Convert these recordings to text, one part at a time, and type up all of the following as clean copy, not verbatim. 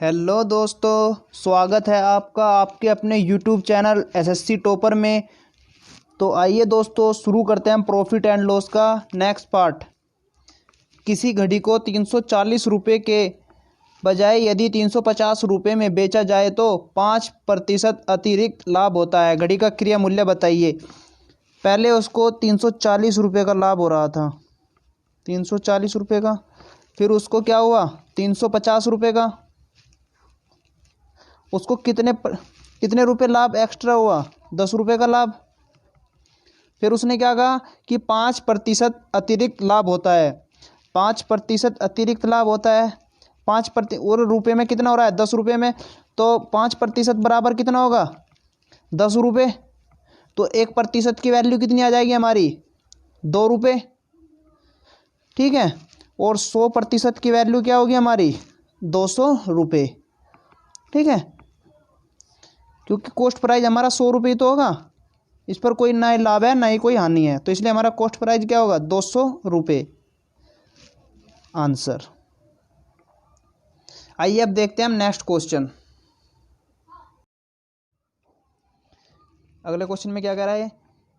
Hello दोस्तों, स्वागत है आपका आपके अपने यूट्यूब चैनल एसएससी टॉपर में। तो आइए दोस्तों, शुरू करते हैं हम प्रॉफिट एंड लॉस का नेक्स्ट पार्ट। किसी घड़ी को 340 रुपये के बजाय यदि 350 रुपये में बेचा जाए तो 5% अतिरिक्त लाभ होता है। घड़ी का क्रिया मूल्य बताइए। पहले उसको 340 रुपये का लाभ हो रहा था, 340 रुपये का। फिर उसको क्या हुआ, 350 रुपये का। उसको कितने रुपए लाभ एक्स्ट्रा हुआ, 10 रुपये का लाभ। फिर उसने क्या कहा कि 5% अतिरिक्त लाभ होता है, 5% अतिरिक्त लाभ होता है। 5% और रुपये में कितना हो रहा है, 10 रुपये में। तो 5% बराबर कितना होगा, 10 रुपये। तो 1% की वैल्यू कितनी आ जाएगी हमारी, 2 रुपये। ठीक है। और 100% की वैल्यू क्या होगी हमारी, 200 रुपये। ठीक है, क्योंकि कॉस्ट प्राइस हमारा 100 रुपये तो होगा, इस पर कोई ना ही लाभ है ना ही कोई हानि है, तो इसलिए हमारा कॉस्ट प्राइस क्या होगा, 200 रुपये। आंसर। आइए अब देखते हैं हम नेक्स्ट क्वेश्चन। अगले क्वेश्चन में क्या कह रहा है,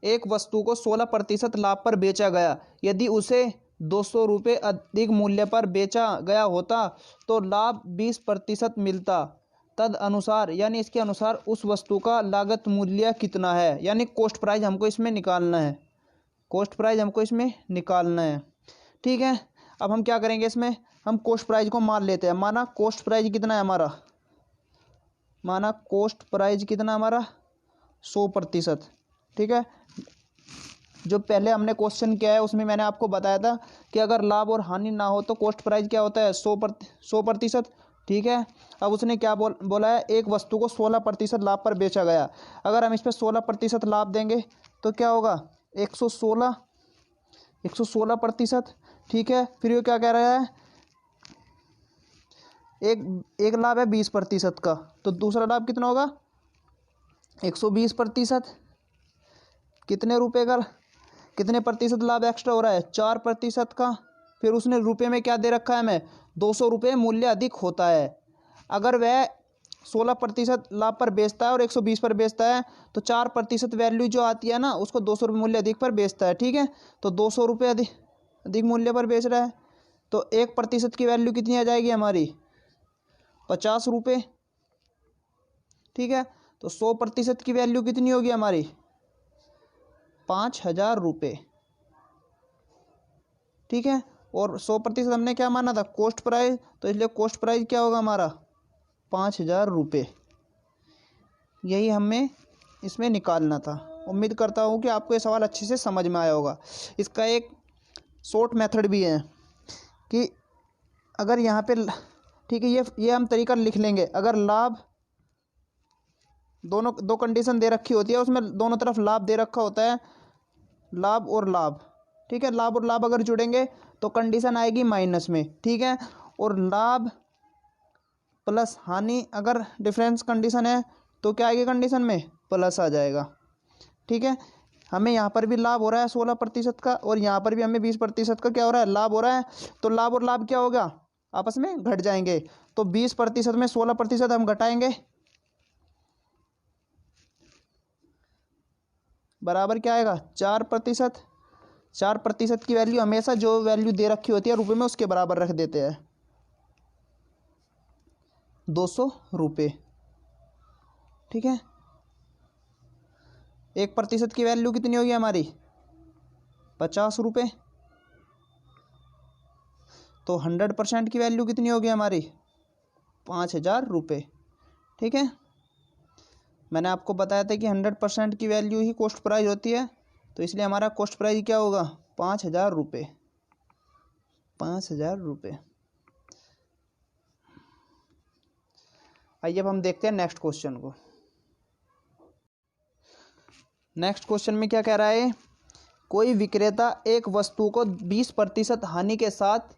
एक वस्तु को 16% लाभ पर बेचा गया। यदि उसे 200 रुपये अधिक मूल्य पर बेचा गया होता तो लाभ 20% मिलता। तद अनुसार यानी इसके अनुसार उस वस्तु का लागत मूल्य कितना है, यानी कॉस्ट प्राइस हमको इसमें निकालना है। कॉस्ट प्राइस हमको इसमें निकालना है। ठीक है, अब हम क्या करेंगे, इसमें हम कॉस्ट प्राइस को मान लेते हैं। माना कॉस्ट प्राइस कितना है हमारा, माना कॉस्ट प्राइस कितना हमारा 100%। ठीक है, जो पहले हमने क्वेश्चन किया है उसमें मैंने आपको बताया था कि अगर लाभ और हानि ना हो तो कॉस्ट प्राइस क्या होता है, 100%। ठीक है, अब उसने क्या बोला है, एक वस्तु को 16% लाभ पर बेचा गया। अगर हम इस पर 16% लाभ देंगे तो क्या होगा, 116%। ठीक है, फिर ये क्या कह रहा है, एक लाभ है 20% का, तो दूसरा लाभ कितना होगा, 120%। कितने रुपए का, कितने प्रतिशत लाभ एक्स्ट्रा हो रहा है, 4% का। फिर उसने रुपये में क्या दे रखा है हमें, 200 रुपये मूल्य अधिक होता है। अगर वह 16% लाभ पर बेचता है और 120 पर बेचता है तो 4% वैल्यू जो आती है ना, उसको 200 रुपये मूल्य अधिक पर बेचता है। ठीक है, तो 200 रुपये अधिक मूल्य पर बेच रहा है, तो 1% की वैल्यू कितनी आ जाएगी हमारी, 50 रुपये। ठीक है, तो 100% की वैल्यू कितनी होगी हमारी, 5,000 रुपये। ठीक है, और 100% हमने क्या माना था, कॉस्ट प्राइस, तो इसलिए कॉस्ट प्राइस क्या होगा हमारा, 5,000 रुपये। यही हमें इसमें निकालना था। उम्मीद करता हूँ कि आपको ये सवाल अच्छे से समझ में आया होगा। इसका एक शॉर्ट मेथड भी है कि अगर यहाँ पे, ठीक है, ये हम तरीका लिख लेंगे। अगर लाभ, दोनों दो कंडीशन दे रखी होती है, उसमें दोनों तरफ लाभ दे रखा होता है, लाभ और लाभ। ठीक है, लाभ और लाभ अगर जुड़ेंगे तो कंडीशन आएगी माइनस में। ठीक है, और लाभ प्लस हानि अगर डिफरेंस कंडीशन है तो क्या आएगी कंडीशन में, प्लस आ जाएगा। ठीक है, हमें यहाँ पर भी लाभ हो रहा है 16% का, और यहाँ पर भी हमें 20% का क्या हो रहा है, लाभ हो रहा है। तो लाभ और लाभ क्या होगा, आपस में घट जाएंगे। तो 20% में 16% हम घटाएंगे, बराबर क्या आएगा, 4%। 4% की वैल्यू हमेशा जो वैल्यू दे रखी होती है रुपये में, उसके बराबर रख देते हैं, 200 रुपये। ठीक है, 1% की वैल्यू कितनी होगी हमारी, 50 रुपये। तो 100% की वैल्यू कितनी होगी हमारी, 5,000 रुपये। ठीक है, मैंने आपको बताया था कि 100% की वैल्यू ही कॉस्ट प्राइस होती है, तो इसलिए हमारा कॉस्ट प्राइस क्या होगा, 5,000 रुपये। 5,000 रुपये। आइए अब हम देखते हैं नेक्स्ट क्वेश्चन को। नेक्स्ट क्वेश्चन में क्या कह रहा है, कोई विक्रेता एक वस्तु को 20% हानि के साथ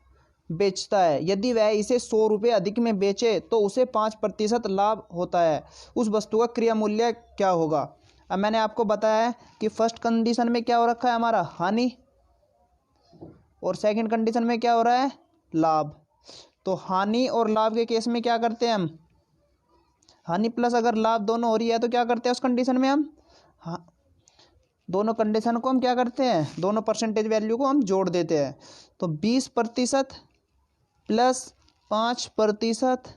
बेचता है। यदि वह इसे 100 रुपये अधिक में बेचे तो उसे 5% लाभ होता है। उस वस्तु का क्रिया मूल्य क्या होगा। अब मैंने आपको बताया है कि फर्स्ट कंडीशन में क्या हो रखा है हमारा, हानि, और सेकंड कंडीशन में क्या हो रहा है, लाभ। तो हानि और लाभ के केस में क्या करते हैं हम, हानि प्लस अगर लाभ दोनों हो रही है तो क्या करते हैं उस कंडीशन में हम, हाँ, दोनों कंडीशन को हम क्या करते हैं, दोनों परसेंटेज वैल्यू को हम जोड़ देते हैं। तो 20% प्लस 5%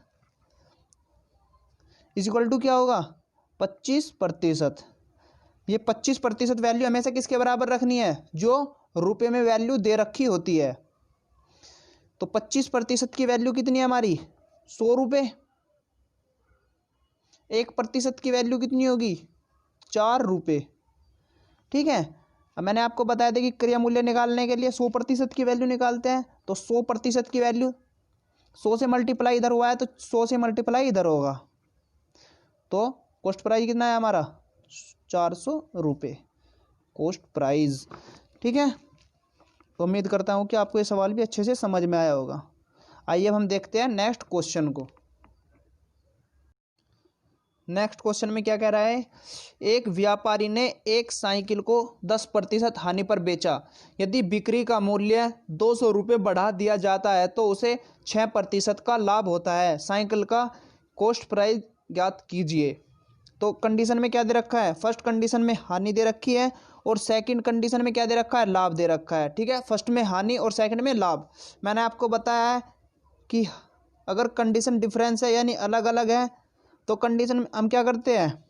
इक्वल टू क्या होगा, 25%। ये 25% वैल्यू हमेशा किसके बराबर रखनी है, जो रुपए में वैल्यू दे रखी होती है। तो 25% की वैल्यू कितनी है हमारी, 100 रुपये। 1% की वैल्यू कितनी होगी, 4 रुपये। ठीक है, अब मैंने आपको बताया था कि क्रिया मूल्य निकालने के लिए 100% की वैल्यू निकालते हैं। तो 100% की वैल्यू 100 से मल्टीप्लाई इधर हुआ है तो 100 से मल्टीप्लाई इधर होगा। तो कॉस्ट प्राइस कितना है हमारा, 400 रुपये कॉस्ट प्राइस। ठीक है, तो उम्मीद करता हूँ कि आपको ये सवाल भी अच्छे से समझ में आया होगा। आइए अब हम देखते हैं नेक्स्ट क्वेश्चन को। नेक्स्ट क्वेश्चन में क्या कह रहा है, एक व्यापारी ने एक साइकिल को 10% हानि पर बेचा। यदि बिक्री का मूल्य 200 रुपये बढ़ा दिया जाता है तो उसे 6% का लाभ होता है। साइकिल का कॉस्ट प्राइस ज्ञात कीजिए। तो कंडीशन में क्या दे रखा है, फर्स्ट कंडीशन में हानि दे रखी है और सेकंड कंडीशन में क्या दे रखा है, लाभ दे रखा है। ठीक है, फर्स्ट में हानि और सेकंड में लाभ। मैंने आपको बताया है कि अगर कंडीशन डिफरेंस है यानी अलग अलग है तो कंडीशन में हम क्या करते हैं,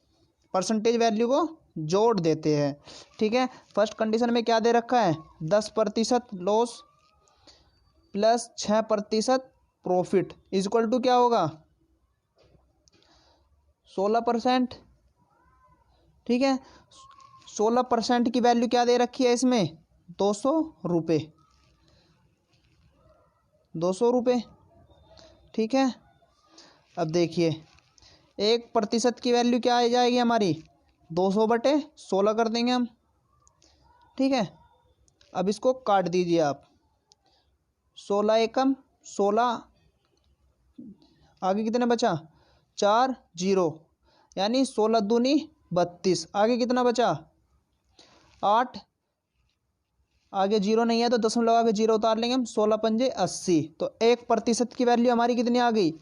परसेंटेज वैल्यू को जोड़ देते हैं। ठीक है, फर्स्ट कंडीशन में क्या दे रखा है, 10% loss plus 6% profit equal to क्या होगा, 16%। ठीक है, 16% की वैल्यू क्या दे रखी है इसमें, 200 रुपये। 200 रुपये। ठीक है, अब देखिए 1% की वैल्यू क्या आ जाएगी हमारी, 200/16 कर देंगे हम। ठीक है, अब इसको काट दीजिए आप, 16 एकम 16, आगे कितना बचा, 4 0, यानी 16 दूनी 32, आगे कितना बचा 8, आगे 0 नहीं है तो दशमलव आगे 0 उतार लेंगे हम, 16 पंजे 80। तो 1% की वैल्यू हमारी कितनी आ गई,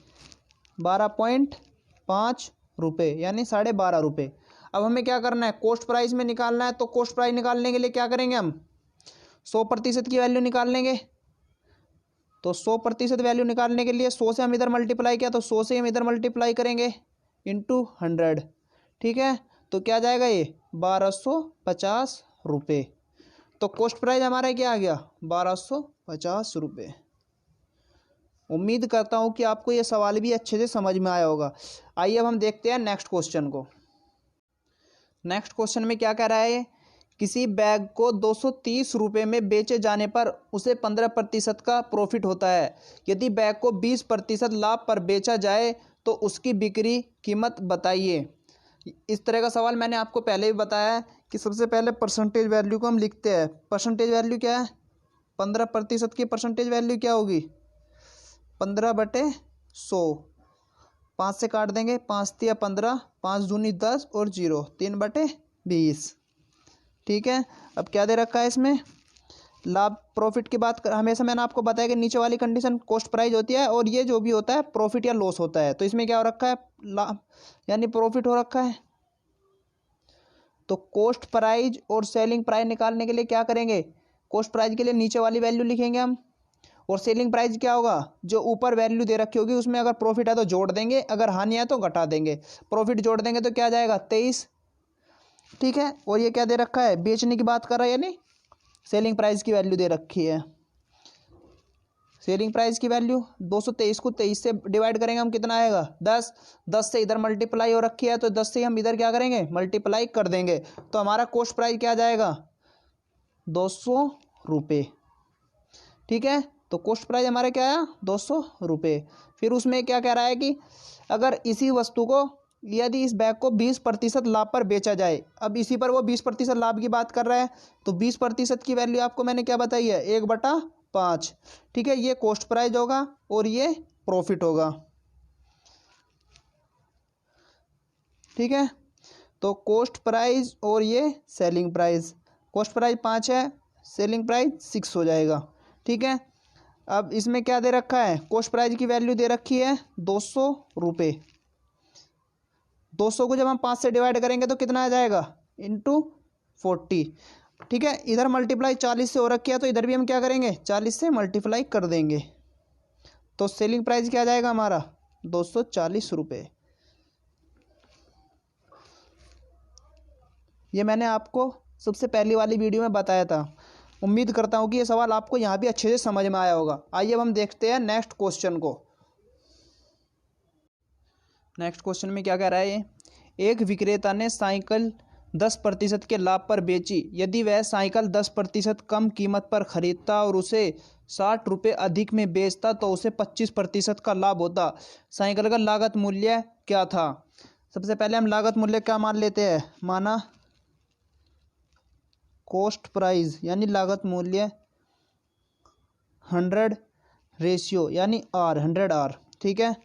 12.5 रुपये, यानी 12.5 रुपये। अब हमें क्या करना है, कॉस्ट प्राइस में निकालना है। तो कॉस्ट प्राइस निकालने के लिए क्या करेंगे हम, 100% की वैल्यू निकाल लेंगे। तो 100% वैल्यू निकालने के लिए 100 से हम इधर मल्टीप्लाई किया तो 100 से हम इधर मल्टीप्लाई करेंगे इंटू 100। ठीक है, तो क्या जाएगा ये 1250 रुपये। तो कॉस्ट प्राइस हमारा क्या आ गया, 1250 रुपये। उम्मीद करता हूँ कि आपको ये सवाल भी अच्छे से समझ में आया होगा। आइए अब हम देखते हैं नेक्स्ट क्वेश्चन को। नेक्स्ट क्वेश्चन में क्या कह रहा है, किसी बैग को 230 रुपये में बेचे जाने पर उसे 15% का प्रॉफिट होता है। यदि बैग को 20% लाभ पर बेचा जाए तो उसकी बिक्री कीमत बताइए। इस तरह का सवाल मैंने आपको पहले भी बताया है कि सबसे पहले परसेंटेज वैल्यू को हम लिखते हैं। परसेंटेज वैल्यू क्या है, 15% की परसेंटेज वैल्यू क्या होगी, 15/100। 5 से काट देंगे, 5 तिया 15, 5 दूनी 10 और 0, 3/20। ठीक है, अब क्या दे रखा है इसमें, लाभ प्रॉफिट की बात कर, हमेशा मैंने आपको बताया कि नीचे वाली कंडीशन कॉस्ट प्राइस होती है और ये जो भी होता है प्रॉफिट या लॉस होता है। तो इसमें क्या हो रखा है, लाभ यानी प्रॉफिट हो रखा है। तो कॉस्ट प्राइस और सेलिंग प्राइस निकालने के लिए क्या करेंगे, कॉस्ट प्राइस के लिए नीचे वाली वैल्यू लिखेंगे हम, और सेलिंग प्राइस क्या होगा, जो ऊपर वैल्यू दे रखी होगी उसमें अगर प्रॉफिट है तो जोड़ देंगे, अगर हानि है तो घटा देंगे। प्रॉफिट जोड़ देंगे तो क्या जाएगा, 23। ठीक है, और ये क्या दे रखा है, बेचने की बात कर रहा है यानी सेलिंग प्राइस की वैल्यू दे रखी है। सेलिंग प्राइस की वैल्यू 223 को 23 से डिवाइड करेंगे हम, कितना आएगा 10। 10 से इधर मल्टीप्लाई हो रखी है तो 10 से हम इधर क्या करेंगे, मल्टीप्लाई कर देंगे। तो हमारा कॉस्ट प्राइस क्या जाएगा, 200 रुपये। ठीक है, तो कॉस्ट प्राइस हमारा क्या आया, 200 रुपये। फिर उसमें क्या कह रहा है कि अगर इसी वस्तु को, यदि इस बैग को 20% लाभ पर बेचा जाए। अब इसी पर वो 20% लाभ की बात कर रहा है तो 20% की वैल्यू आपको मैंने क्या बताई है, 1/5। ठीक है, ये कॉस्ट प्राइस होगा और ये प्रॉफिट होगा। ठीक है, तो कॉस्ट प्राइस और ये सेलिंग प्राइस, कॉस्ट प्राइस 5 है, सेलिंग प्राइस 6 हो जाएगा। ठीक है, अब इसमें क्या दे रखा है, कॉस्ट प्राइस की वैल्यू दे रखी है 200 रुपये। 200 को जब हम 5 से डिवाइड करेंगे तो कितना आ जाएगा, इंटू 40। ठीक है, इधर मल्टीप्लाई 40 से हो रखी है तो इधर भी हम क्या करेंगे, 40 से मल्टीप्लाई कर देंगे। तो सेलिंग प्राइस क्या आ जाएगा हमारा, 240 रुपये। ये मैंने आपको सबसे पहली वाली वीडियो में बताया था। उम्मीद करता हूँ कि ये सवाल आपको यहाँ भी अच्छे से समझ में आया होगा। आइए अब हम देखते हैं नेक्स्ट क्वेश्चन को। नेक्स्ट क्वेश्चन में क्या कह रहा है ये, एक विक्रेता ने साइकिल 10% के लाभ पर बेची। यदि वह साइकिल 10% कम कीमत पर खरीदता और उसे 60 रुपये अधिक में बेचता तो उसे 25% का लाभ होता। साइकिल का लागत मूल्य क्या था। सबसे पहले हम लागत मूल्य क्या मान लेते हैं, माना कॉस्ट प्राइस यानी लागत मूल्य 100 रेशियो यानी आर 100R। ठीक है,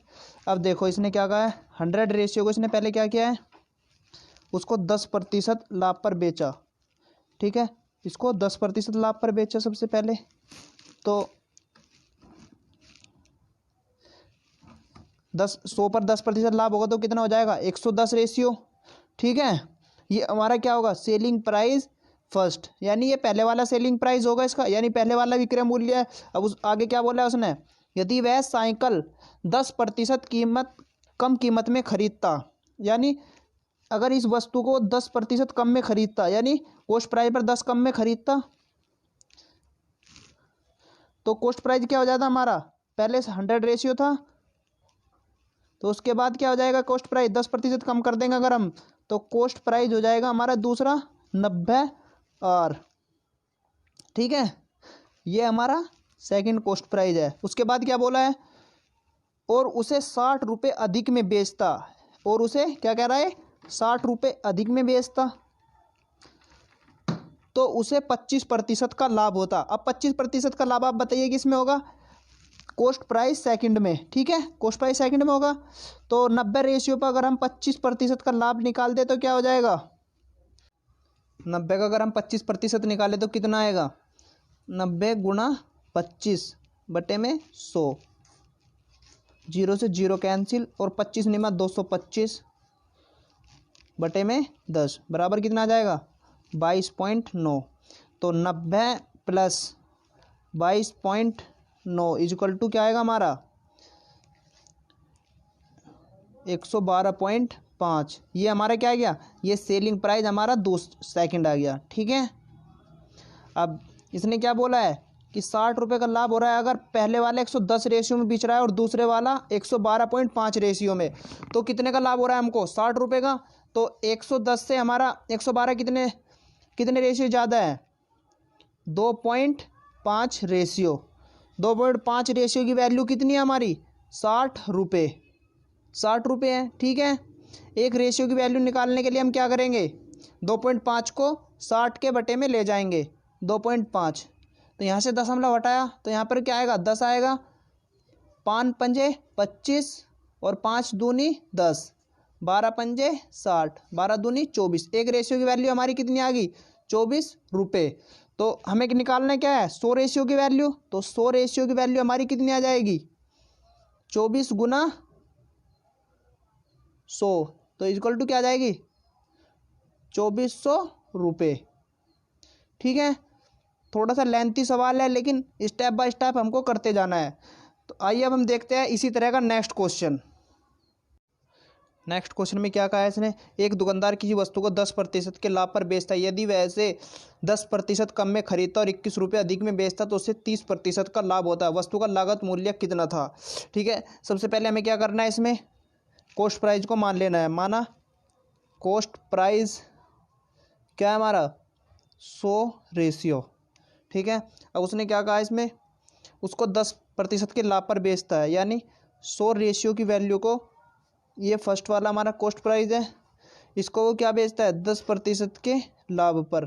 अब देखो इसने क्या कहा है, 100 रेशियो को इसने पहले क्या किया है, उसको 10% लाभ पर बेचा। ठीक है, इसको 10% लाभ पर बेचा सबसे पहले। तो 100 पर 10% लाभ होगा तो कितना हो जाएगा, 110 रेशियो। ठीक है, ये हमारा क्या होगा, सेलिंग प्राइस फर्स्ट, यानी ये पहले वाला सेलिंग प्राइस होगा इसका, यानी पहले वाला विक्रय मूल्य है। अब उस आगे क्या बोला है उसने, यदि वह साइकिल 10% कम कीमत में खरीदता, यानी अगर इस वस्तु को 10% कम में खरीदता, यानी कॉस्ट प्राइस पर 10 कम में खरीदता, तो कॉस्ट प्राइस क्या हो जाता हमारा, पहले 100 रेशियो था तो उसके बाद क्या हो जाएगा, कॉस्ट प्राइस 10% कम कर देंगे अगर हम, तो कॉस्ट प्राइस हो जाएगा हमारा दूसरा 90R। ठीक है, ये हमारा सेकंड कॉस्ट प्राइस है। उसके बाद क्या बोला है, और उसे 60 रुपये अधिक में बेचता, और उसे क्या कह रहा है, 60 रुपये अधिक में बेचता तो उसे 25% का लाभ होता। अब 25% का लाभ आप बताइए किस में होगा, कॉस्ट प्राइस सेकंड में। ठीक है, कॉस्ट प्राइस सेकंड में होगा तो 90 रेशियो पर अगर हम 25% का लाभ निकाल दे तो क्या हो जाएगा, 90 का अगर हम 25% निकाले तो कितना आएगा, 90 गुणा 25 बटे में 100, 0 से 0 कैंसिल, और 25 निमा 225 बटे में 10 बराबर कितना आ जाएगा, 22.9। तो 90 प्लस 22.9 इक्वल टू क्या आएगा हमारा, 112.5। ये हमारा क्या आ गया, ये सेलिंग प्राइस हमारा सेकंड आ गया। ठीक है, अब इसने क्या बोला है कि 60 रुपये का लाभ हो रहा है अगर पहले वाला 110 रेशियो में बेच रहा है और दूसरे वाला 112.5 रेशियो में, तो कितने का लाभ हो रहा है हमको, 60 रुपये का। तो 110 से हमारा 112 कितने रेशियो ज़्यादा है, 2.5 रेशियो। 2.5 रेशियो की वैल्यू कितनी है हमारी, 60 रुपये, 60 रुपये है। ठीक है, एक रेशियो की वैल्यू निकालने के लिए हम क्या करेंगे, 2.5 को 60 के बटे में ले जाएंगे, 2.5, तो यहाँ से दशमलव हटाया तो यहाँ पर क्या आएगा, 10 आएगा। 5 पंजे 25 और 5 दूनी 10, 12 पंजे 60, 12 दूनी 24। एक रेशियो की वैल्यू हमारी कितनी आ गई, 24 रुपये। तो हमें निकालना क्या है, 100 रेशियो की वैल्यू, तो 100 रेशियो की वैल्यू हमारी कितनी आ जाएगी, 24 गुना 100, तो इक्वल टू क्या आ जाएगी, 2400 रुपये। ठीक है, थोड़ा सा लेंथी सवाल है लेकिन स्टेप बाय स्टेप हमको करते जाना है। तो आइए अब हम देखते हैं इसी तरह का नेक्स्ट क्वेश्चन। नेक्स्ट क्वेश्चन में क्या कहा है इसने, एक दुकानदार किसी वस्तु को 10% के लाभ पर बेचता है। यदि वह इसे 10% कम में खरीदता और 21 रुपये अधिक में बेचता तो उससे 30% का लाभ होता है। वस्तु का लागत मूल्य कितना था। ठीक है, सबसे पहले हमें क्या करना है, इसमें कॉस्ट प्राइस को मान लेना है। माना कॉस्ट प्राइस क्या है हमारा, 100 रेशियो। ठीक है, अब उसने क्या कहा इसमें, उसको 10% के लाभ पर बेचता है, यानी 100 रेशियो की वैल्यू को, ये फर्स्ट वाला हमारा कॉस्ट प्राइस है, इसको वो क्या बेचता है, 10% के लाभ पर।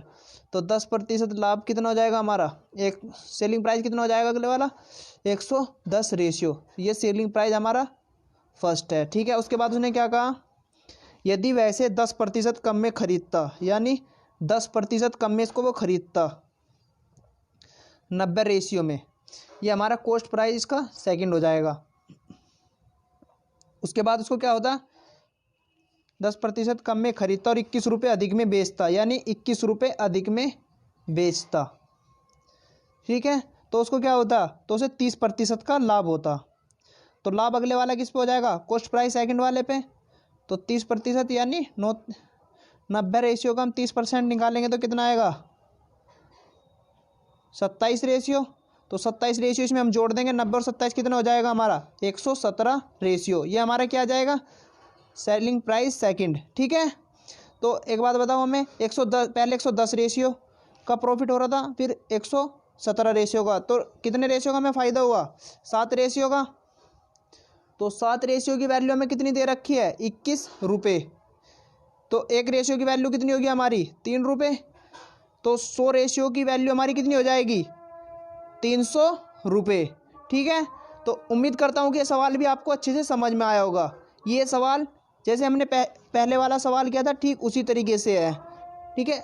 तो 10% लाभ कितना हो जाएगा हमारा, एक सेलिंग प्राइस कितना हो जाएगा अगले वाला, 110 रेशियो। ये सेलिंग प्राइस हमारा फर्स्ट है। ठीक है, उसके बाद उसने क्या कहा, यदि वैसे 10% कम में खरीदता, यानी 10% कम में इसको वो खरीदता 90 रेशियो में, ये हमारा कॉस्ट प्राइस का सेकंड हो जाएगा। उसके बाद उसको क्या होता, 10% कम में खरीदता और 21 रुपये अधिक में बेचता, यानी 21 रुपये अधिक में बेचता। ठीक है, तो उसको क्या होता, तो उसे 30% का लाभ होता। तो लाभ अगले वाला किस पे हो जाएगा, कॉस्ट प्राइस सेकंड वाले पे। तो 30% यानी 90 रेशियो का हम 30% निकालेंगे तो कितना आएगा, 27 रेशियो। तो 27 रेशियो इसमें हम जोड़ देंगे, 90 और 27 कितना हो जाएगा हमारा, 117 रेशियो। ये हमारा क्या आ जाएगा, सेलिंग प्राइस सेकंड। ठीक है, तो एक बात बताओ हमें, 110 पहले 110 रेशियो का प्रॉफिट हो रहा था, फिर 117 रेशियो का, तो कितने रेशियो का हमें फ़ायदा हुआ, 7 रेशियो का। तो 7 रेशियो की वैल्यू हमें कितनी दे रखी है, 21 रुपये। तो एक रेशियो की वैल्यू कितनी होगी हमारी, 3 रुपये। तो 100 रेशियो की वैल्यू हमारी कितनी हो जाएगी, 300 रुपये। ठीक है, तो उम्मीद करता हूँ कि ये सवाल भी आपको अच्छे से समझ में आया होगा। ये सवाल जैसे हमने पहले वाला सवाल किया था ठीक उसी तरीके से है। ठीक है।